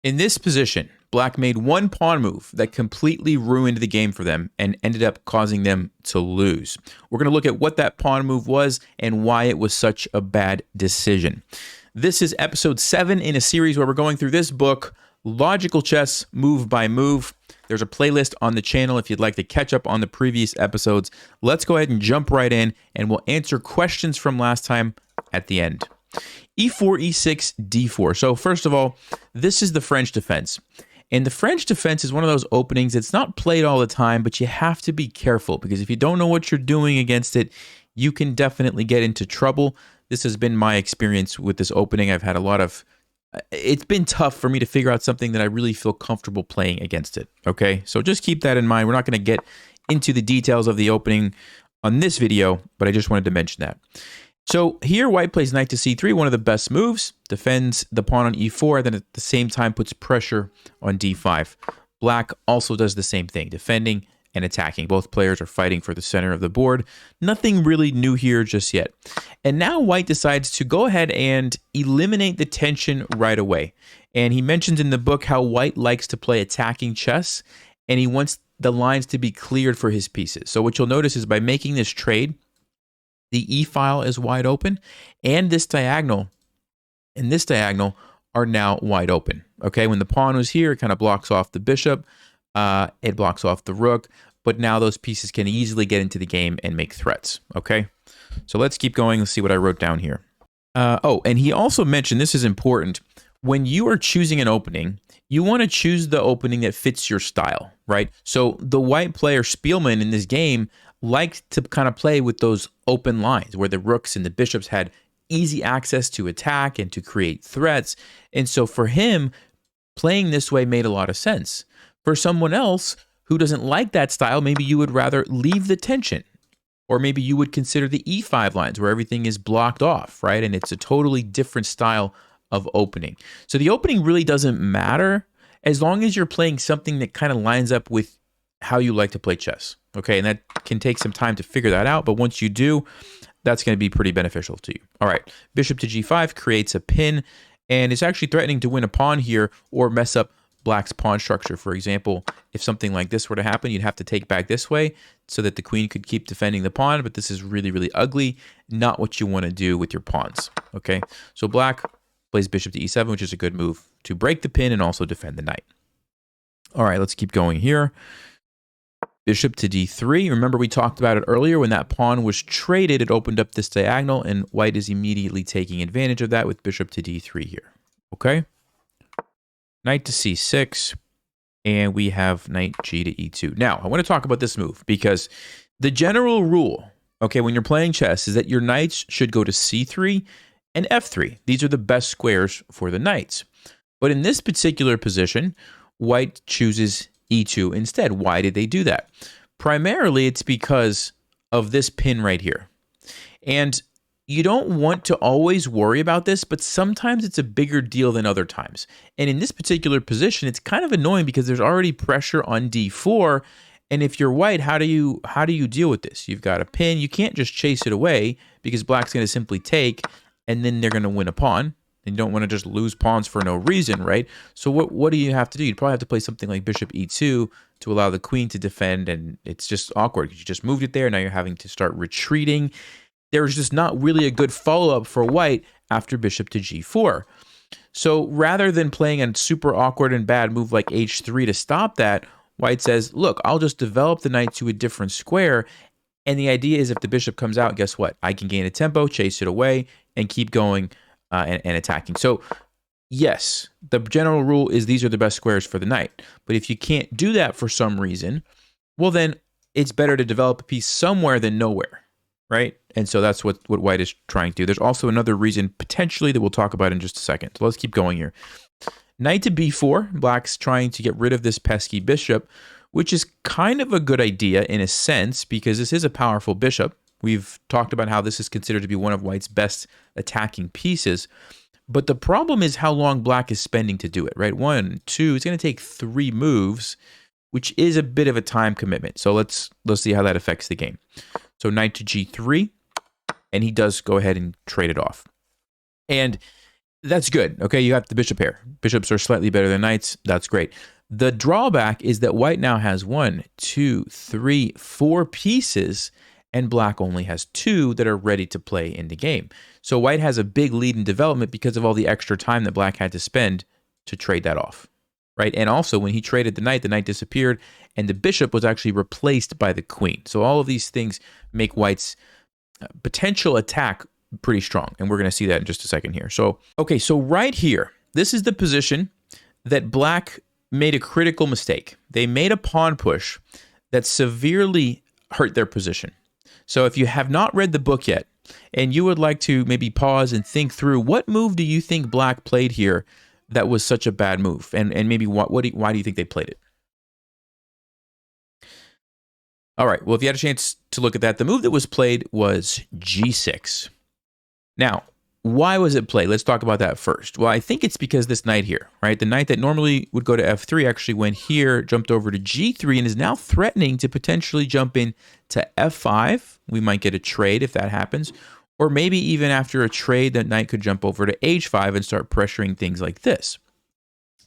In this position, black made one pawn move that completely ruined the game for them and ended up causing them to lose. We're going to look at what that pawn move was and why it was such a bad decision. This is episode 7 in a series where we're going through this book, Logical Chess, Move by Move. There's a playlist on the channel if you'd like to catch up on the previous episodes. Let's go ahead and jump right in, and we'll answer questions from last time at the end. E4, E6, D4. So first of all, this is the French defense. And the French defense is one of those openings that's not played all the time, but you have to be careful because if you don't know what you're doing against it, you can definitely get into trouble. This has been my experience with this opening. I've had it's been tough for me to figure out something that I really feel comfortable playing against it. Okay, so just keep that in mind. We're not going to get into the details of the opening on this video, but I just wanted to mention that. So here, white plays knight to c3, one of the best moves, defends the pawn on e4, then at the same time puts pressure on d5. Black also does the same thing, defending and attacking. Both players are fighting for the center of the board. Nothing really new here just yet. And now white decides to go ahead and eliminate the tension right away. And he mentions in the book how white likes to play attacking chess, and he wants the lines to be cleared for his pieces. So what you'll notice is by making this trade, the E file is wide open, and this diagonal and this diagonal are now wide open. Okay, when the pawn was here, it kind of blocks off the bishop, it blocks off the rook, but now those pieces can easily get into the game and make threats. Okay, so let's keep going. Let's see what I wrote down here. And he also mentioned, this is important, when you are choosing an opening, you want to choose the opening that fits your style, right? So the white player Spielman in this game liked to kind of play with those open lines where the rooks and the bishops had easy access to attack and to create threats. And so for him, playing this way made a lot of sense. For someone else who doesn't like that style, maybe you would rather leave the tension, or maybe you would consider the E5 lines where everything is blocked off, right? And it's a totally different style of opening. So the opening really doesn't matter as long as you're playing something that kind of lines up with how you like to play chess. Okay, and that can take some time to figure that out, but once you do, that's going to be pretty beneficial to you. All right, bishop to g5 creates a pin, and it's actually threatening to win a pawn here or mess up black's pawn structure. For example, if something like this were to happen, you'd have to take back this way so that the queen could keep defending the pawn, but this is really, really ugly, not what you want to do with your pawns. Okay, so black plays bishop to e7, which is a good move to break the pin and also defend the knight. All right, let's keep going here. Bishop to d3. Remember we talked about it earlier. When that pawn was traded, it opened up this diagonal, and white is immediately taking advantage of that with bishop to d3 here. Okay? Knight to c6, and we have knight g to e2. Now, I want to talk about this move because the general rule, okay, when you're playing chess is that your knights should go to c3 and f3. These are the best squares for the knights. But in this particular position, white chooses e2 instead. Why did they do that? Primarily, it's because of this pin right here. And you don't want to always worry about this, but sometimes it's a bigger deal than other times. And in this particular position, it's kind of annoying because there's already pressure on d4. And if you're white, how do you deal with this? You've got a pin. You can't just chase it away because black's going to simply take, and then they're going to win a pawn. And you don't want to just lose pawns for no reason, right? So what do you have to do? You'd probably have to play something like bishop e2 to allow the queen to defend, and it's just awkward because you just moved it there. Now you're having to start retreating. There's just not really a good follow-up for white after bishop to g4. So rather than playing a super awkward and bad move like h3 to stop that, white says, look, I'll just develop the knight to a different square. And the idea is if the bishop comes out, guess what? I can gain a tempo, chase it away, and keep going and attacking. So yes, the general rule is these are the best squares for the knight. But if you can't do that for some reason, well then it's better to develop a piece somewhere than nowhere, right? And so that's what white is trying to do. There's also another reason potentially that we'll talk about in just a second. So let's keep going here. Knight to b4, black's trying to get rid of this pesky bishop, which is kind of a good idea in a sense because this is a powerful bishop. We've talked about how this is considered to be one of white's best attacking pieces. But the problem is how long black is spending to do it, right? 1, 2, it's going to take 3 moves, which is a bit of a time commitment. So let's see how that affects the game. So knight to g3, and he does go ahead and trade it off. And That's good. Okay, you got the bishop pair. Bishops are slightly better than knights. That's great. The drawback is that white now has 1, 2, 3, 4 pieces, and black only has 2 that are ready to play in the game. So white has a big lead in development because of all the extra time that black had to spend to trade that off, right? And also, when he traded the knight disappeared, and the bishop was actually replaced by the queen. So all of these things make white's potential attack pretty strong, and we're going to see that in just a second here. So, okay, so right here, this is the position that black made a critical mistake. They made a pawn push that severely hurt their position. So if you have not read the book yet, and you would like to maybe pause and think through, what move do you think black played here that was such a bad move? And maybe why do you think they played it? All right, well, if you had a chance to look at that, the move that was played was g6. Now, why was it played? Let's talk about that first. Well, I think it's because this knight here, right? The knight that normally would go to f3 actually went here, jumped over to g3, and is now threatening to potentially jump in to f5. We might get a trade if that happens. Or maybe even after a trade, the knight could jump over to h5 and start pressuring things like this.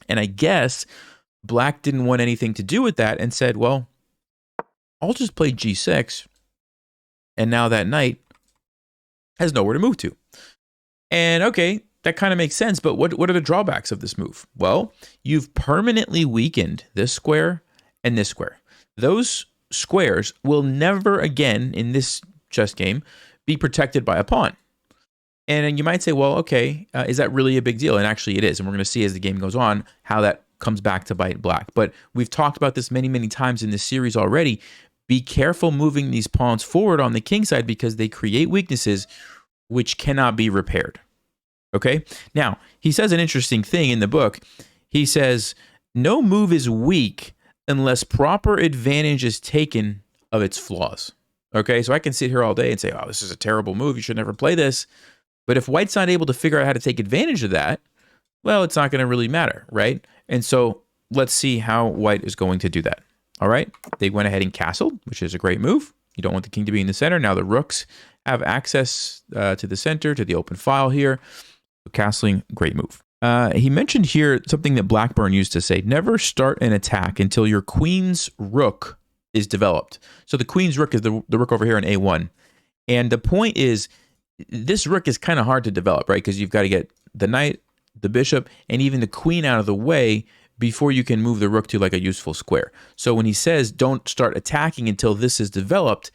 And I guess black didn't want anything to do with that and said, well, I'll just play g6. And now that knight has nowhere to move to. And okay, that kind of makes sense, but what are the drawbacks of this move? Well, you've permanently weakened this square and this square. Those squares will never again in this chess game be protected by a pawn. And you might say, well, okay, is that really a big deal? And actually it is. And we're going to see as the game goes on how that comes back to bite black. But we've talked about this many, many times in this series already. Be careful moving these pawns forward on the king side because they create weaknesses which cannot be repaired. Okay? Now, he says an interesting thing in the book. He says, no move is weak unless proper advantage is taken of its flaws. Okay? So I can sit here all day and say, oh, this is a terrible move. You should never play this. But if white's not able to figure out how to take advantage of that, well, it's not going to really matter, right? And so let's see how white is going to do that. All right? They went ahead and castled, which is a great move. You don't want the king to be in the center. Now the rooks have access to the center, to the open file here. Castling, great move. He mentioned here something that Blackburn used to say, never start an attack until your queen's rook is developed. So the queen's rook is the rook over here in A1. And the point is, this rook is kind of hard to develop, right? Because you've got to get the knight, the bishop, and even the queen out of the way before you can move the rook to like a useful square. So when he says don't start attacking until this is developed,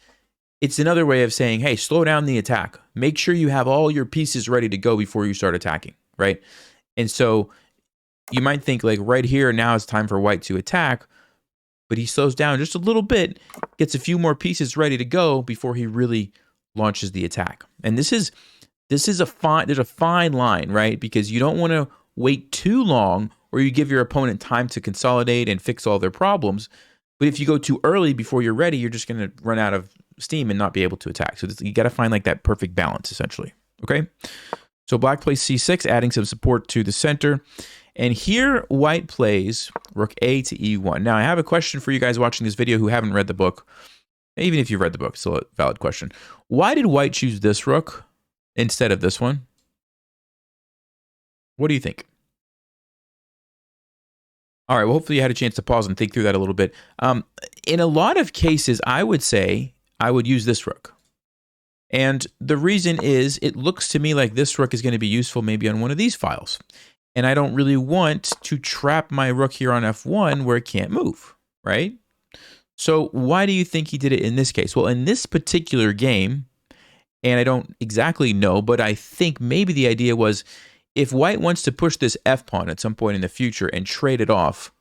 it's another way of saying, hey, slow down the attack. Make sure you have all your pieces ready to go before you start attacking, right? And so you might think like right here, now it's time for white to attack, but he slows down just a little bit, gets a few more pieces ready to go before he really launches the attack. And there's a fine line, right? Because you don't want to wait too long or you give your opponent time to consolidate and fix all their problems. But if you go too early before you're ready, you're just going to run out of steam and not be able to attack. So you got to find like that perfect balance, essentially. Okay. So black plays c6, adding some support to the center. And here white plays rook a to e1. Now I have a question for you guys watching this video who haven't read the book. Even if you've read the book, it's still a valid question. Why did white choose this rook instead of this one? What do you think? All right, well, hopefully you had a chance to pause and think through that a little bit. In a lot of cases, I would say I would use this rook. And the reason is it looks to me like this rook is going to be useful maybe on one of these files. And I don't really want to trap my rook here on f1 where it can't move, right? So why do you think he did it in this case? Well, in this particular game, and I don't exactly know, but I think maybe the idea was if white wants to push this f-pawn at some point in the future and trade it off,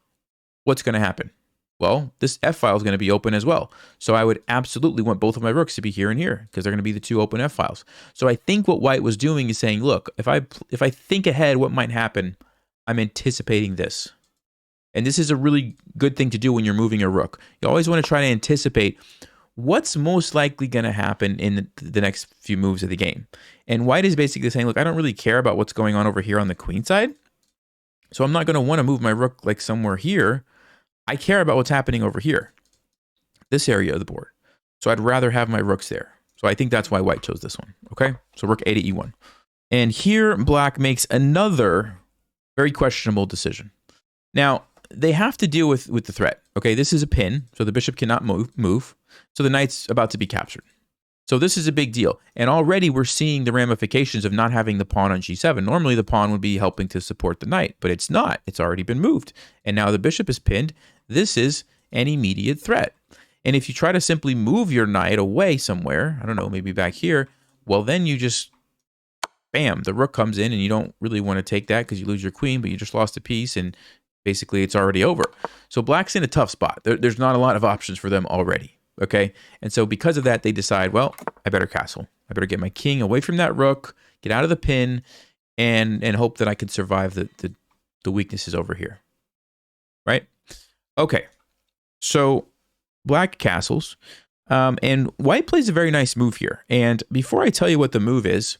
what's going to happen? Well, this f-file is going to be open as well. So I would absolutely want both of my rooks to be here and here because they're going to be the two open f-files. So I think what white was doing is saying, look, if I think ahead what might happen, I'm anticipating this. And this is a really good thing to do when you're moving a rook. You always want to try to anticipate what's most likely going to happen in the next few moves of the game. And white is basically saying, look, I don't really care about what's going on over here on the queen side. So I'm not going to want to move my rook like somewhere here. I care about what's happening over here, this area of the board. So I'd rather have my rooks there. So I think that's why white chose this one. Okay, so rook a to e1. And here, black makes another very questionable decision. Now, they have to deal with the threat. Okay, this is a pin, so the bishop cannot move. So the knight's about to be captured. So this is a big deal. And already we're seeing the ramifications of not having the pawn on g7. Normally the pawn would be helping to support the knight, but it's not. It's already been moved. And now the bishop is pinned. This is an immediate threat. And if you try to simply move your knight away somewhere, I don't know, maybe back here, well, then you just, bam, the rook comes in and you don't really want to take that because you lose your queen, but you just lost a piece and basically it's already over. So black's in a tough spot. There's not a lot of options for them already. Okay, and so because of that, they decide, well, I better castle. I better get my king away from that rook, get out of the pin, and hope that I can survive the weaknesses over here. Right? Okay, so black castles, and white plays a very nice move here. And before I tell you what the move is,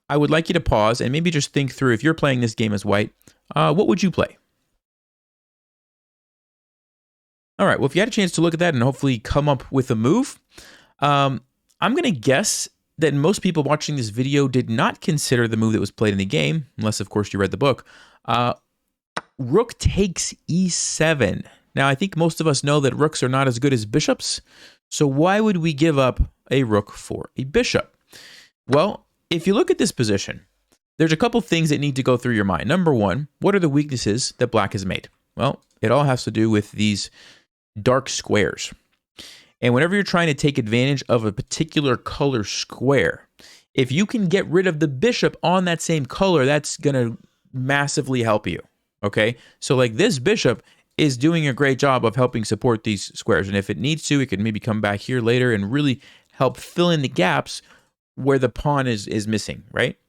I would like you to pause and maybe just think through, if you're playing this game as white, what would you play? All right, well, if you had a chance to look at that and hopefully come up with a move, I'm going to guess that most people watching this video did not consider the move that was played in the game, unless, of course, you read the book. Rook takes e7. Now, I think most of us know that rooks are not as good as bishops, so why would we give up a rook for a bishop? Well, if you look at this position, there's a couple things that need to go through your mind. Number one, what are the weaknesses that black has made? Well, it all has to do with these dark squares. And whenever you're trying to take advantage of a particular color square, if you can get rid of the bishop on that same color, that's going to massively help you. Okay? So like this bishop is doing a great job of helping support these squares. And if it needs to, it can maybe come back here later and really help fill in the gaps where the pawn is missing, right?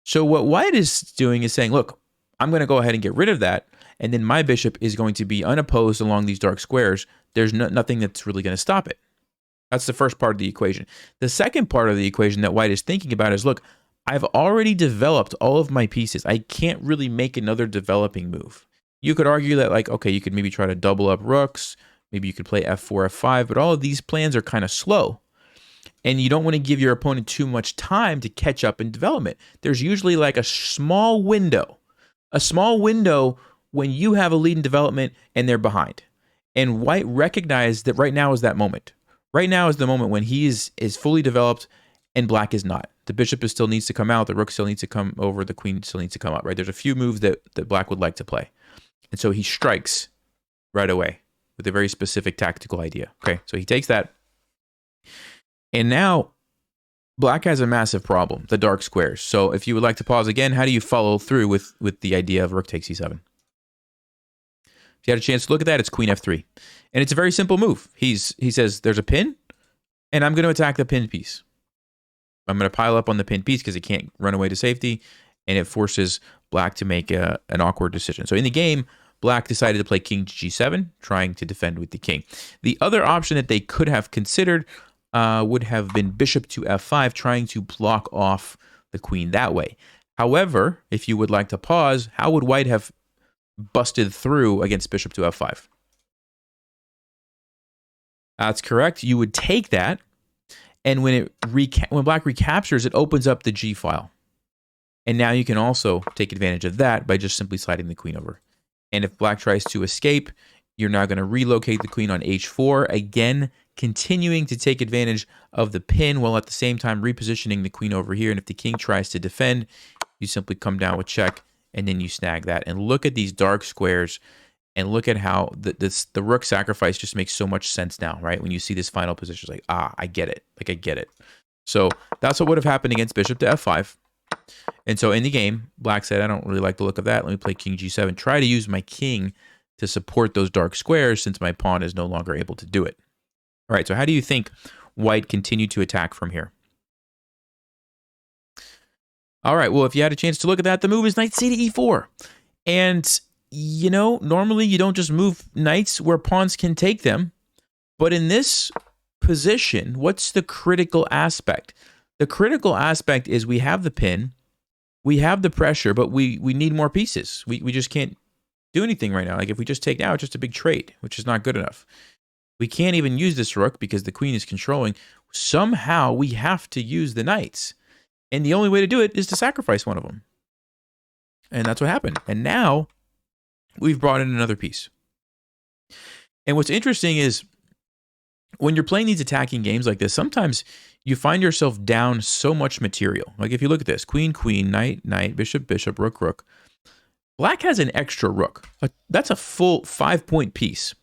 So what white is doing is saying, look, I'm going to go ahead and get rid of that, and then my bishop is going to be unopposed along these dark squares. There's nothing that's really going to stop it. That's the first part of the equation. The second part of the equation that white is thinking about is, look, I've already developed all of my pieces. I can't really make another developing move. You could argue that, like, okay, you could maybe try to double up rooks. Maybe you could play f4, f5, but all of these plans are kind of slow. And you don't want to give your opponent too much time to catch up in development. There's usually like a small window when you have a lead in development and they're behind. And white recognized that right now is that moment. Right now is the moment when he is fully developed and black is not. The bishop still needs to come out, the rook still needs to come over, the queen still needs to come up, right? There's a few moves that black would like to play. And so he strikes right away with a very specific tactical idea. Okay, so he takes that. And now black has a massive problem, the dark squares. So if you would like to pause again, how do you follow through with the idea of rook takes e7? If you had a chance to look at that, it's queen f3. And it's a very simple move. He says, there's a pin, and I'm going to attack the pinned piece. I'm going to pile up on the pinned piece because it can't run away to safety, and it forces black to make an awkward decision. So in the game, black decided to play king to g7, trying to defend with the king. The other option that they could have considered would have been bishop to f5, trying to block off the queen that way. However, if you would like to pause, how would white have busted through against bishop to f5? That's correct. You would take that, and when black recaptures, it opens up the g file. And now you can also take advantage of that by just simply sliding the queen over. And if black tries to escape, you're now going to relocate the queen on h4, again, continuing to take advantage of the pin while at the same time repositioning the queen over here. And if the king tries to defend, you simply come down with check, and then you snag that. And look at these dark squares, and look at how the rook sacrifice just makes so much sense now, right? When you see this final position, it's like, I get it. Like, I get it. So that's what would have happened against bishop to f5. And so in the game, black said, I don't really like the look of that. Let me play king g7. Try to use my king to support those dark squares since my pawn is no longer able to do it. All right, so how do you think white continued to attack from here? All right, well, if you had a chance to look at that, the move is knight c to e4. And, you know, normally you don't just move knights where pawns can take them. But in this position, what's the critical aspect? The critical aspect is we have the pin, we have the pressure, but we need more pieces. We just can't do anything right now. Like if we just take now, it's just a big trade, which is not good enough. We can't even use this rook because the queen is controlling. Somehow we have to use the knights. And the only way to do it is to sacrifice one of them. And that's what happened. And now we've brought in another piece. And what's interesting is when you're playing these attacking games like this, sometimes you find yourself down so much material. Like if you look at this, queen, queen, knight, knight, bishop, bishop, rook, rook. Black has an extra rook. That's a full 5-point piece.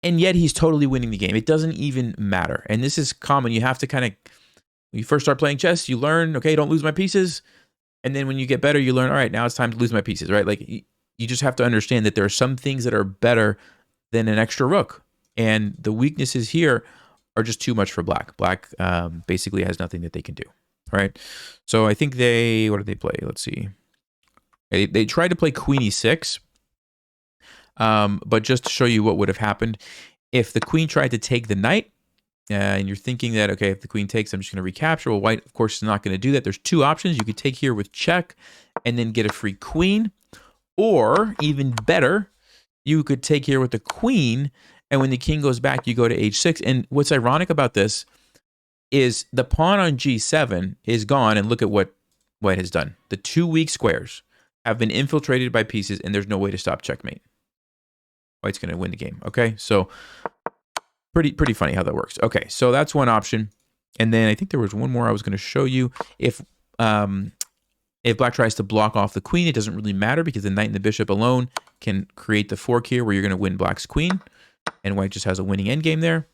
And yet he's totally winning the game. It doesn't even matter. And this is common. You have to kind of, when you first start playing chess, you learn, okay, don't lose my pieces. And then when you get better, you learn, all right, now it's time to lose my pieces, right? Like you just have to understand that there are some things that are better than an extra rook. And the weaknesses here are just too much for black. Black basically has nothing that they can do, right? So I think what did they play? Let's see. They tried to play queen e6, but just to show you what would have happened, if the queen tried to take the knight, and you're thinking that, okay, if the queen takes, I'm just going to recapture. Well, white, of course, is not going to do that. There's two options. You could take here with check and then get a free queen, or even better, you could take here with the queen, and when the king goes back, you go to h6. And what's ironic about this is the pawn on g7 is gone, and look at what white has done. The two weak squares have been infiltrated by pieces, and there's no way to stop checkmate. White's going to win the game, okay? So pretty funny how that works. Okay, so that's one option. And then I think there was one more I was going to show you. If black tries to block off the queen, it doesn't really matter because the knight and the bishop alone can create the fork here where you're going to win black's queen. And white just has a winning endgame there.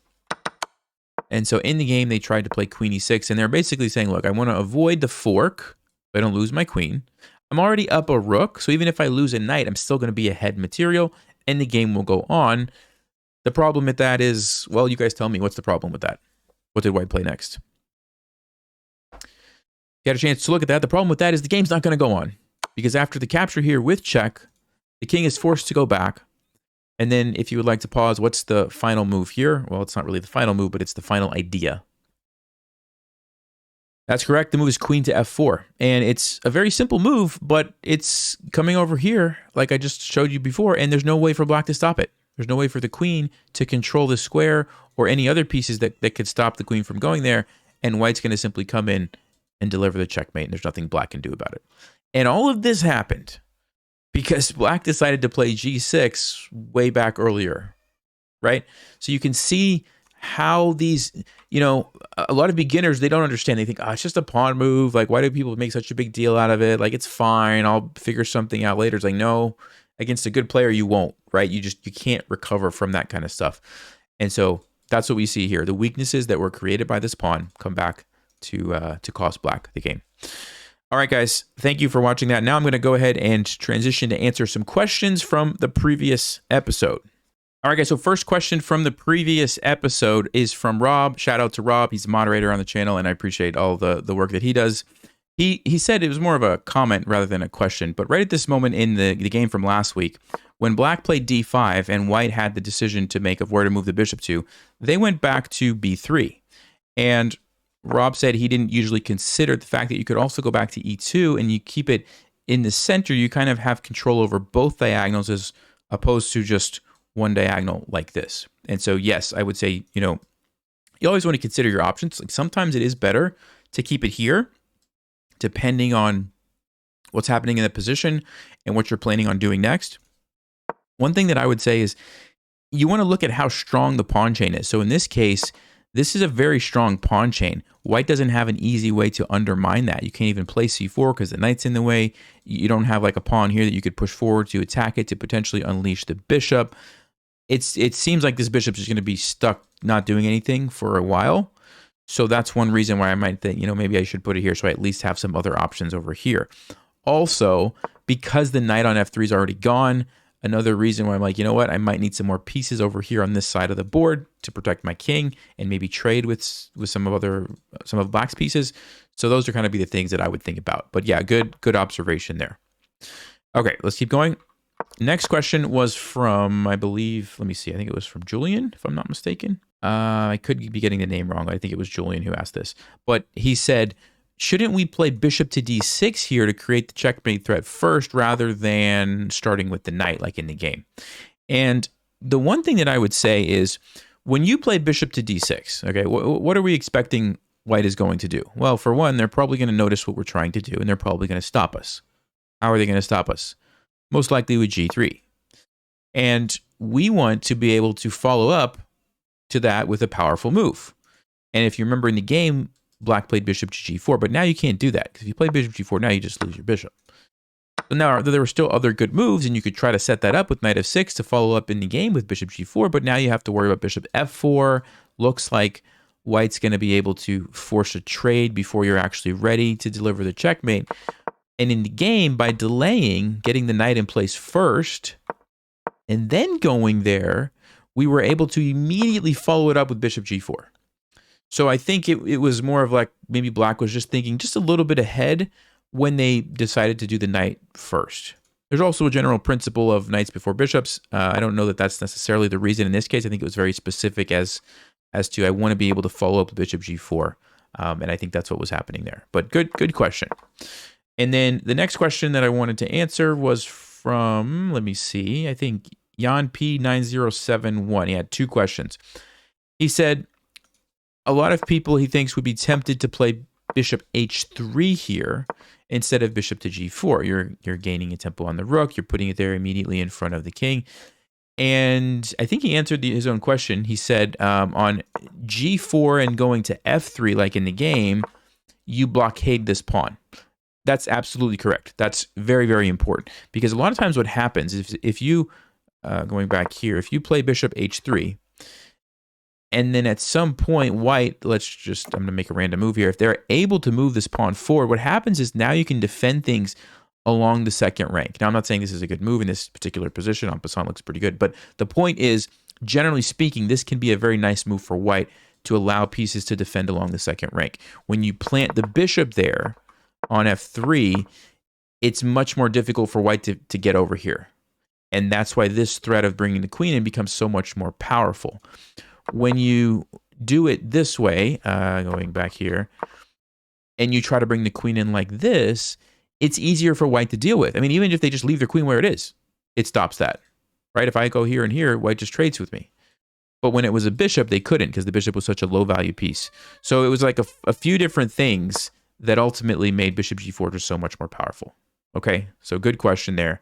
And so in the game, they tried to play queen e6. And they're basically saying, look, I want to avoid the fork, but I don't lose my queen. I'm already up a rook. So even if I lose a knight, I'm still going to be ahead material. And the game will go on. The problem with that is, well, you guys tell me, what's the problem with that? What did white play next? You had a chance to look at that. The problem with that is the game's not going to go on. Because after the capture here with check, the king is forced to go back. And then if you would like to pause, what's the final move here? Well, it's not really the final move, but it's the final idea. That's correct. The move is queen to f4. And it's a very simple move, but it's coming over here, like I just showed you before, and there's no way for black to stop it. There's no way for the queen to control the square or any other pieces that could stop the queen from going there, and white's going to simply come in and deliver the checkmate, and there's nothing black can do about it. And all of this happened because black decided to play g6 way back earlier, right? So you can see how these, a lot of beginners, they don't understand. They think, oh, it's just a pawn move. Like, why do people make such a big deal out of it? Like, it's fine. I'll figure something out later. It's like, no, against a good player, you won't, right? You can't recover from that kind of stuff. And so that's what we see here. The weaknesses that were created by this pawn come back to cost black the game. All right, guys, thank you for watching that. Now I'm going to go ahead and transition to answer some questions from the previous episode. All right, guys, so first question from the previous episode is from Rob. Shout out to Rob. He's a moderator on the channel, and I appreciate all the work that he does. He said it was more of a comment rather than a question, but right at this moment in the game from last week, when black played d5 and white had the decision to make of where to move the bishop to, they went back to b3. And Rob said he didn't usually consider the fact that you could also go back to e2 and you keep it in the center. You kind of have control over both diagonals as opposed to just one diagonal like this. And so, yes, I would say, you always want to consider your options. Like sometimes it is better to keep it here, depending on what's happening in the position and what you're planning on doing next. One thing that I would say is you want to look at how strong the pawn chain is. So in this case, this is a very strong pawn chain. White doesn't have an easy way to undermine that. You can't even play c4 because the knight's in the way. You don't have like a pawn here that you could push forward to attack it to potentially unleash the bishop. It seems like this bishop is going to be stuck not doing anything for a while. So that's one reason why I might think, maybe I should put it here so I at least have some other options over here. Also, because the knight on f3 is already gone, another reason why I'm like, you know what, I might need some more pieces over here on this side of the board to protect my king and maybe trade with some of black's pieces. So those are kind of be the things that I would think about. But yeah, good observation there. Okay, let's keep going. Next question was from, I believe, let me see, I think it was from Julian, if I'm not mistaken. I could be getting the name wrong. I think it was Julian who asked this. But he said, shouldn't we play bishop to d6 here to create the checkmate threat first rather than starting with the knight like in the game? And the one thing that I would say is when you play bishop to d6, okay, what are we expecting white is going to do? Well, for one, they're probably going to notice what we're trying to do, and they're probably going to stop us. How are they going to stop us? Most likely with g3. And we want to be able to follow up to that with a powerful move. And if you remember in the game, black played bishop to g4, but now you can't do that, because if you play bishop g4, now you just lose your bishop. So now there were still other good moves, and you could try to set that up with knight f6 to follow up in the game with bishop g4, but now you have to worry about bishop f4. Looks like white's going to be able to force a trade before you're actually ready to deliver the checkmate. And in the game, by delaying, getting the knight in place first, and then going there, we were able to immediately follow it up with bishop g4. So I think it was more of like maybe black was just thinking just a little bit ahead when they decided to do the knight first. There's also a general principle of knights before bishops. I don't know that that's necessarily the reason in this case. I think it was very specific as to I want to be able to follow up with bishop g4. And I think that's what was happening there. But good question. And then the next question that I wanted to answer was from, let me see, I think Jan P9071. He had two questions. He said, a lot of people he thinks would be tempted to play bishop h3 here instead of bishop to g4. You're gaining a tempo on the rook. You're putting it there immediately in front of the king. And I think he answered his own question. He said on g4 and going to f3, like in the game, you blockade this pawn. That's absolutely correct. That's very, very important. Because a lot of times what happens is if you, going back here, if you play bishop h3, and then at some point, white, I'm going to make a random move here. If they're able to move this pawn forward, what happens is now you can defend things along the second rank. Now, I'm not saying this is a good move in this particular position. En passant looks pretty good. But the point is, generally speaking, this can be a very nice move for white to allow pieces to defend along the second rank. When you plant the bishop there on f3, it's much more difficult for white to get over here. And that's why this threat of bringing the queen in becomes so much more powerful. When you do it this way, going back here, and you try to bring the queen in like this, it's easier for white to deal with. I mean, even if they just leave their queen where it is, it stops that, right? If I go here and here, white just trades with me. But when it was a bishop, they couldn't because the bishop was such a low value piece. So it was like a few different things that ultimately made bishop g4 just so much more powerful. Okay, so good question there.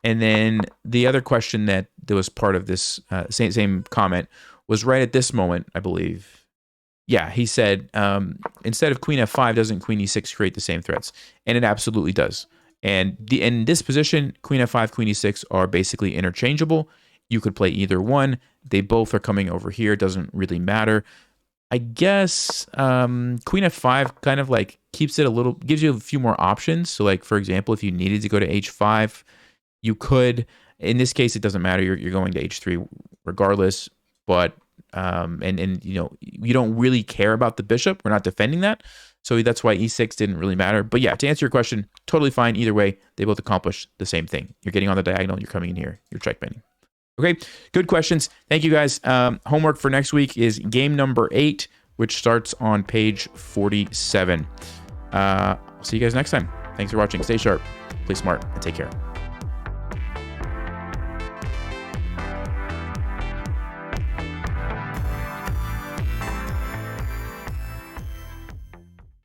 And then the other question that was part of this same comment was right at this moment, I believe. Yeah, he said, instead of queen f5, doesn't queen e6 create the same threats? And it absolutely does. And in this position, queen f5, queen e6 are basically interchangeable. You could play either one. They both are coming over here. It doesn't really matter. I guess queen f5 kind of like keeps it a little, gives you a few more options. So like, for example, if you needed to go to h5, you could. In this case, it doesn't matter. You're going to h3 regardless. But and you know, you don't really care about the bishop. We're not defending that. So that's why e6 didn't really matter. But yeah, to answer your question, totally fine. Either way, they both accomplish the same thing. You're getting on the diagonal. You're coming in here. You're checkmating. Okay, good questions. Thank you, guys. Homework for next week is game number 8, which starts on page 47. I'll see you guys next time. Thanks for watching. Stay sharp, play smart, and take care.